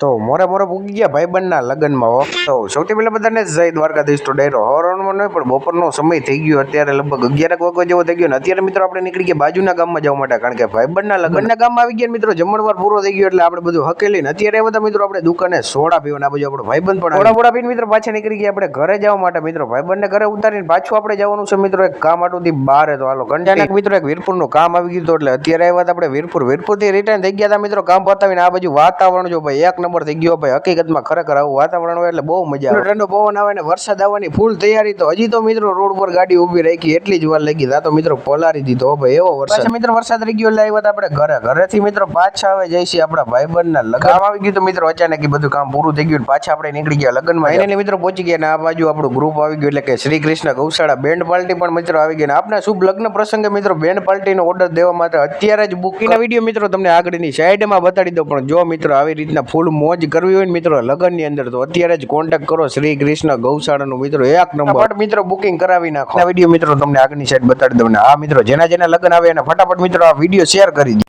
તો મોરે મોરે પૂગી ગયા ભાઈબંધના લગ્નમાં. તો સૌથી પહેલા બધાને જય દ્વારકાધીશ. તો ડાયરો હવારમાં નહીં પણ બપોરનો સમય થઈ ગયો, અત્યારે લગભગ 11 વાગ્યા જેવો થઈ ગયો ને અત્યારે મિત્રો આપણે નીકળી ગયા બાજુના ગામમાં જવા માટે, કારણ કે ભાઈબંધના લગ્નના ગામમાં આવી ગયા મિત્રો. જમણવાર પૂરો થઈ ગયો એટલે આપણે બધું હકેલી ને અત્યારે બધા મિત્રો આપણે દુકાને સોડા પીવાના, બાજુ આપણો ભાઈબંધ પણ સોડા પીને મિત્રો પાછા નીકળી ગયા આપણે ઘરે જવા માટે મિત્રો. ભાઈબંધને ઘરે ઉતારીને પાછું આપણે જવાનું છે મિત્રો એક કામ આટુંથી બહાર. તો હાલો કંટાળા મિત્રો એક વીરપુરનું કામ આવી ગયું એટલે અત્યારે આવ્યા હતા આપણે વીરપુરથી રિટર્ન થઈ ગયા હતા મિત્રો કામ પતાવીને. આ બાજુ વાતાવરણ જો ભાઈ એક નંબર થઈ ગયો ભાઈ, હકીકતમાં ખરેખર આવું વાતાવરણ હોય એટલે બહુ મજા આવે. ઠંડો પવન આવે ને વરસાદ આવવાની ફૂલ તૈયારી. તો હજી તો મિત્રો રોડ પર ગાડી ઊભી રાખી એટલી જ વાર લાગી, આ તો મિત્રો પલારી દીધો ભાઈ એવો વરસાદ. મિત્રો વરસાદ રહી ગયો એટલે આવ્યા હતા આપણે ઘરેથી મિત્રો પાછા આવે જઈશી આપણા ભાઈબંધના લગ્ન. કામ આવી ગયું તો મિત્રો અચાનક બધું કામ પૂરું થઈ ગયું, પાછા આપણે નીકળી ગયા લગ્નમાં. એને મિત્રો પહોંચી ગયા ને આ બાજુ આપણું ગ્રુપ આવી ગયું એટલે કે શ્રી કૃષ્ણ ગૌશાળા બેન્ડ પાર્ટી પણ મિત્રો આવી ગઈ. આપના શુભ લગ્ન પ્રસંગે મિત્રો બેન્ડ પાર્ટીનો ઓર્ડર દેવા માટે અત્યારે જ બુકિંગના વિડીયો મિત્રો તમને આગળની સાઈડમાં બતાડી દો. પણ જો મિત્રો આવી રીતના ફૂલ મોજ કરવી હોય ને મિત્રો લગ્નની અંદર તો અત્યારે જ કોન્ટેક્ટ કરો શ્રી કૃષ્ણ ગૌશાળાનું મિત્રો એક નંબર. મિત્રો બુકિંગ કરાવી નાખો. આ વિડીયો મિત્રો તમને આગળની સાઈડ બતાડી દઉં ને આ મિત્રો જેના લગ્ન આવે એને ફટાફટ મિત્રો આ વિડીયો શેર કરી દો.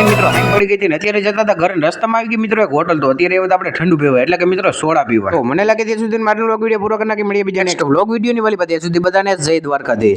મિત્રો હાઈ પડી ગઈ હતી ને અત્યારે જતા હતા ઘરે, રસ્તામાં આવી ગઈ મિત્રો એક હોટલ. તો અત્યારે એવું આપણે ઠંડુ પીવા એટલે કે મિત્રો સોડા પીવા. તો મને લાગે ત્યાં સુધી મારો વ્લોગ વિડીયો પૂરો કરી નાખી મળીએ બીજા નેક્સ્ટ વ્લોગ વિડીયોની વાલી. ત્યાં સુધી બધાને જય દ્વારકાધીશ.